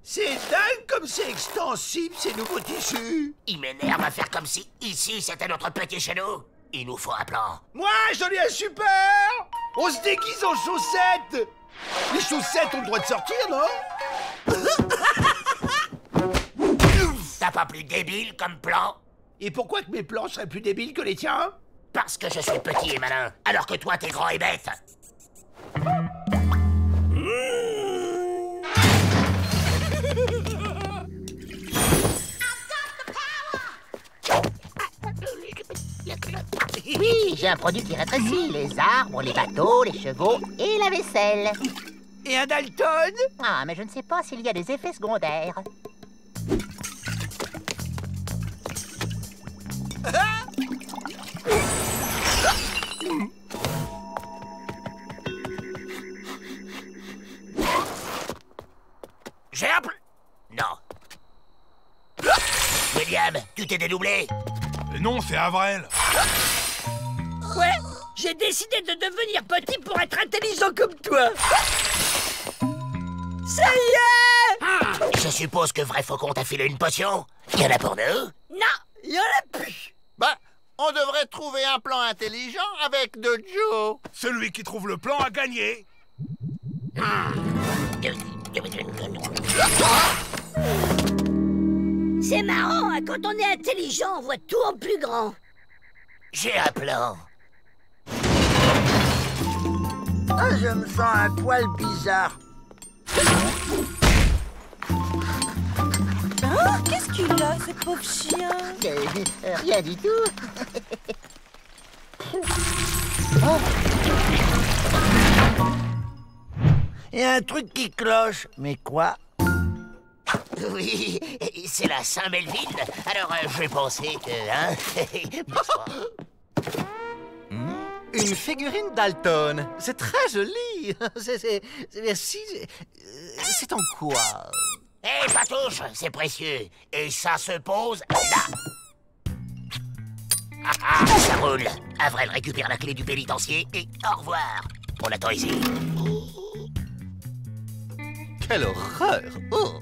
C'est dingue comme c'est extensible, ces nouveaux tissus. Il m'énerve à faire comme si ici c'était notre petit chez nous. Il nous faut un plan. Moi, j'en ai un super. On se déguise en chaussettes. Les chaussettes ont le droit de sortir, non? T'as pas plus débile comme plan? Et pourquoi que mes plans seraient plus débiles que les tiens? Parce que je suis petit et malin, alors que toi t'es grand et bête. Oui, j'ai un produit qui rétrécit les arbres, les bateaux, les chevaux et la vaisselle. Et un Dalton? Ah, mais je ne sais pas s'il y a des effets secondaires. J'ai un Non. William, tu t'es dédoublé? Mais non, c'est Avrel. Ouais, j'ai décidé de devenir petit pour être intelligent comme toi. Ça y est! Je suppose que Vrai Faucon t'a filé une potion. Il y en a pour nous? Non, il y en a plus. Bah, on devrait trouver un plan intelligent avec de Joe. Celui qui trouve le plan a gagné. C'est marrant, hein, quand on est intelligent, on voit tout en plus grand. J'ai un plan. Ah, je me sens un poil bizarre. Oh, qu'est-ce qu'il a, ce pauvre chien? Rien du tout. Il y a un truc qui cloche. Mais quoi? Oui, c'est la Saint-Melville. Alors, j'ai pensé que... Hein? Une figurine Dalton. C'est très joli. Merci. C'est en quoi? Hé, Patouche, c'est précieux. Et ça se pose là. Ah, ah, ça roule. Avril récupère la clé du pénitencier et au revoir. On l'attend ici. Quelle horreur! Oh.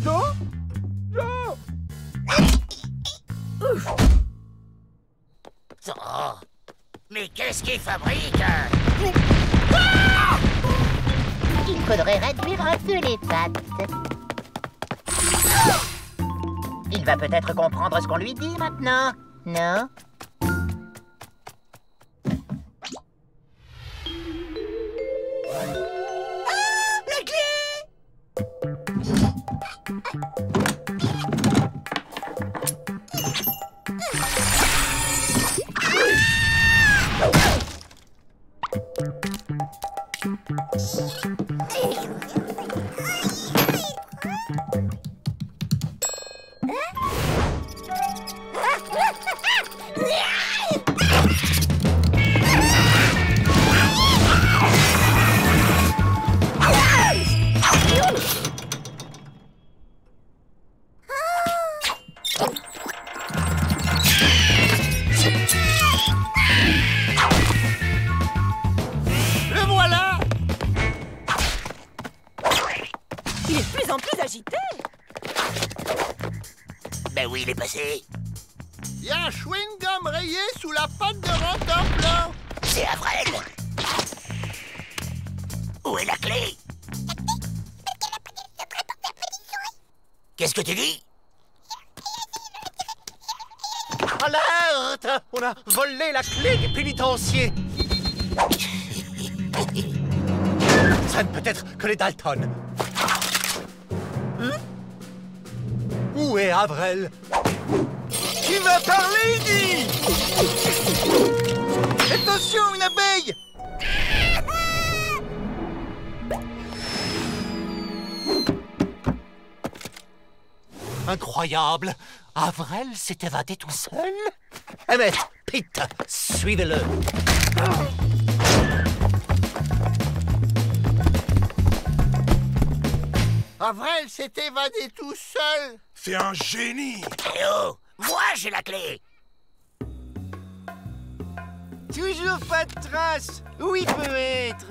Joe? Joe? Oh. Mais qu'est-ce qu'il fabrique? Il faudrait réduire un peu les pattes. Il va peut-être comprendre ce qu'on lui dit maintenant, non? Le voilà! Il est de plus en plus agité. Ben oui, il est passé. Il y a un chewing-gum rayé sous la patte de Rentemplant. C'est Avril. Où est la clé? Qu'est-ce que tu dis? Alerte! On a volé la clé du pénitencier. Ça ne peut être que les Dalton. Où est Avrel? Qui va parler, dit? Attention, une abeille! Incroyable! Avrel s'est évadé tout seul? Emmett, Pete, suivez-le. Avrel s'est évadé tout seul. C'est un génie. Eh oh, moi j'ai la clé. Toujours pas de trace. Où il peut être?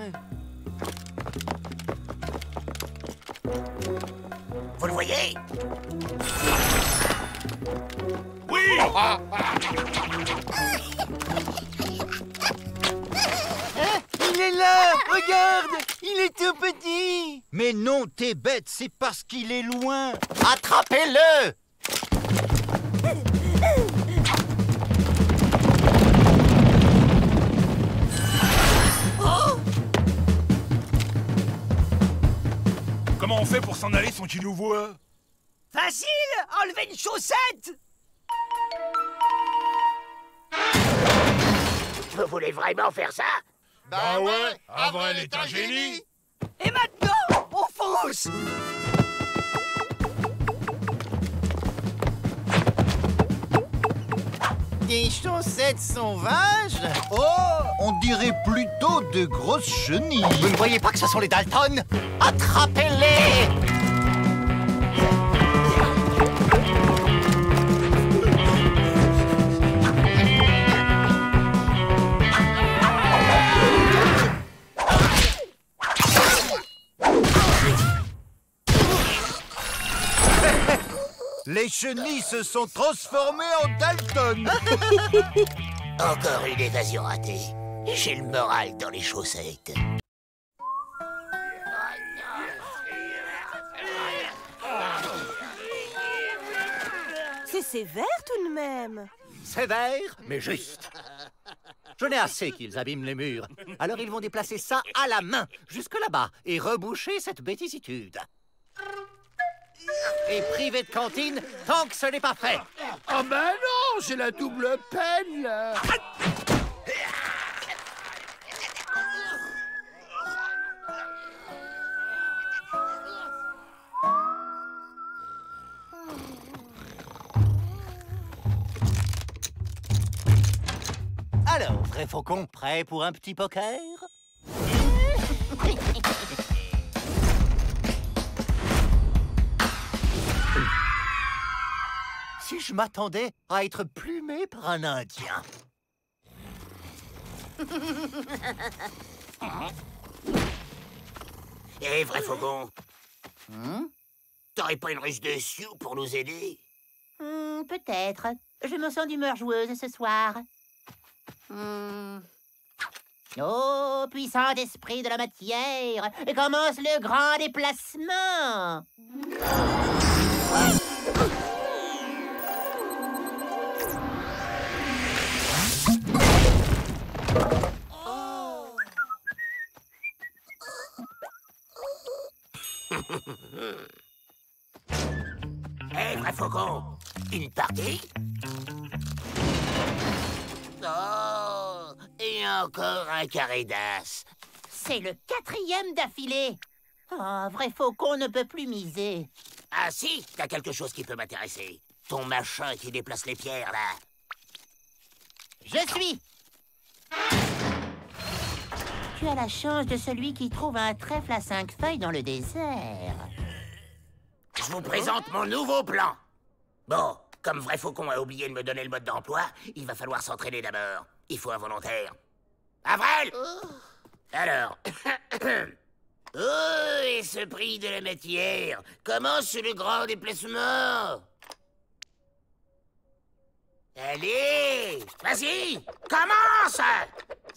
Vous le voyez? Oui. Il est là! Regarde! Il est tout petit! Mais non, t'es bête, c'est parce qu'il est loin! Attrapez-le! Comment on fait pour s'en aller sans qu'il nous voie? Facile! Enlevez une chaussette! Vous voulez vraiment faire ça? Bah ouais, Avrel est un génie. Et maintenant, on fonce! Des chaussettes sauvages? Oh! On dirait plutôt de grosses chenilles. Vous ne voyez pas que ce sont les Dalton? Attrapez-les! Les chenilles se sont transformées en Dalton. Encore une évasion ratée. J'ai le moral dans les chaussettes. C'est sévère tout de même. Sévère, mais juste. Je n'ai assez qu'ils abîment les murs. Alors ils vont déplacer ça à la main, jusque là-bas, et reboucher cette bêtisitude. Et priver de cantine tant que ce n'est pas fait. Ah ben non, c'est la double peine, là. Alors, vrai faucon, prêt pour un petit poker? Si je m'attendais à être plumé par un Indien. Eh, vrai faucon? T'aurais pas une ruse de Sioux pour nous aider? Peut-être. Je me sens d'humeur joueuse ce soir. Oh, puissant esprit de la matière, commence le grand déplacement. Eh, vrai faucon, une partie? Oh, et encore un carré d'as. C'est le 4e d'affilée. Oh, vrai faucon ne peut plus miser. Ah si, t'as quelque chose qui peut m'intéresser. Ton machin qui déplace les pierres, là. Je suis. Tu as la chance de celui qui trouve un trèfle à 5 feuilles dans le désert. Je vous présente mon nouveau plan. Bon, comme vrai faucon a oublié de me donner le mode d'emploi, il va falloir s'entraîner d'abord. Il faut un volontaire. Avrel! Alors... Oh, et ce prix de la matière commence le grand déplacement. Allez, vas-y, commence!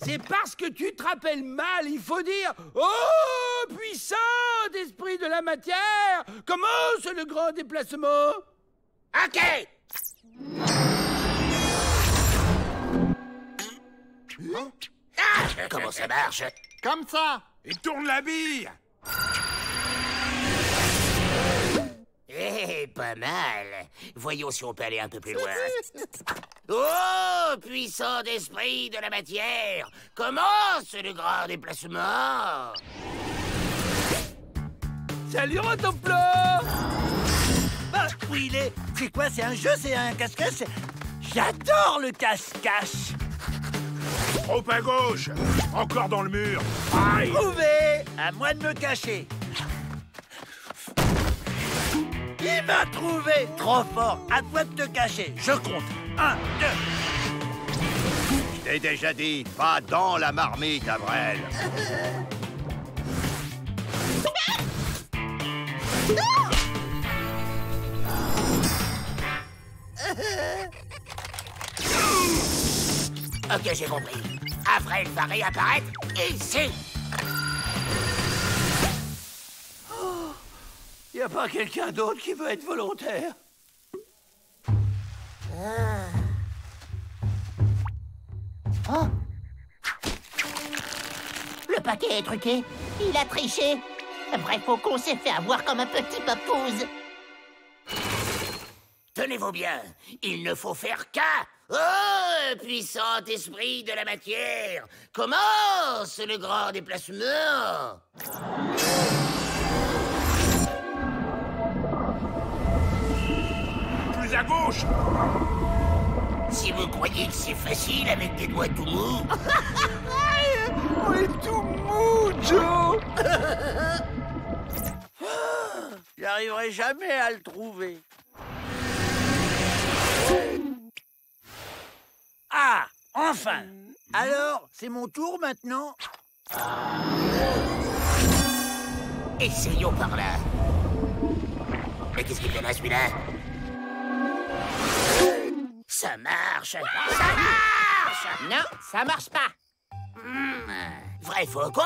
C'est parce que tu te rappelles mal, il faut dire « Oh, puissant d'esprit de la matière, commence le grand déplacement !» Ok! Ah, comment ça marche? Comme ça. Et tourne la bille. Eh, pas mal. Voyons si on peut aller un peu plus loin. Oh, puissant d'esprit de la matière, commence le grand déplacement. Salut, Rotoplo! Bah, où il est? C'est quoi? C'est un jeu? C'est un cache-cache? J'adore le cache-cache! Trop à gauche. Encore dans le mur. Aïe. Trouvé! À moi de me cacher. Il m'a trouvé trop fort. À toi de te cacher. Je compte. 1, 2. Je t'ai déjà dit, pas dans la marmite, Avrel. Ok, j'ai compris. Avrel va réapparaître ici. Y a pas quelqu'un d'autre qui veut être volontaire? Oh. Le paquet est truqué. Il a triché. Vrai faucon s'est fait avoir comme un petit papouze. Tenez-vous bien, il ne faut faire qu'un. Oh, puissant esprit de la matière, commence le grand déplacement. Plus à gauche. Si vous croyez que c'est facile avec des doigts tout mous... On est tout mou, Joe. J'arriverai jamais à le trouver. Ah, enfin. Alors, c'est mon tour maintenant? Essayons par là. Mais qu'est-ce qu'il fait là, celui-là? Ça marche! Ça marche! Non, ça marche pas. Vrai faucon?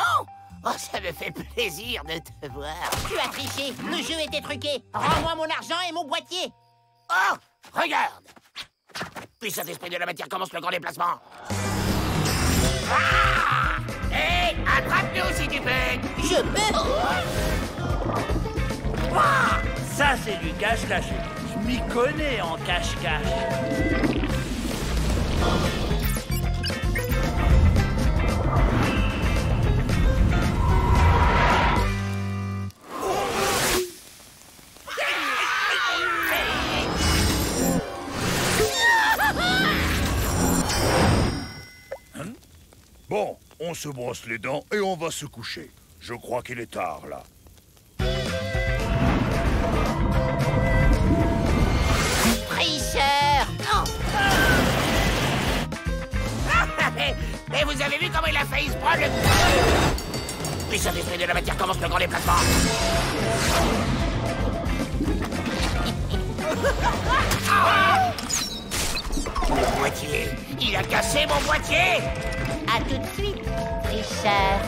Oh, ça me fait plaisir de te voir. Tu as triché. Le jeu était truqué. Rends-moi mon argent et mon boîtier. Oh, regarde! Puissant esprit de la matière, commence le grand déplacement. Ah! Hé, attrape-nous si tu peux! Je peux. Ouah, ça, c'est du cache-cache. Je m'y connais en cache-cache. Bon, on se brosse les dents et on va se coucher. Je crois qu'il est tard, là. Tricheur. Et vous avez vu comment il a failli se prendre le... Puissant esprit de la matière, commence le grand déplacement. Mon boîtier! Il a cassé mon boîtier! À tout de suite, tricheur.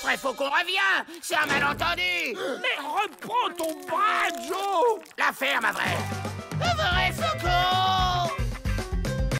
Vrai faucon revient! C'est un malentendu! Mais reprends ton bras, Joe. La ferme, à vrai! Vrai faucon!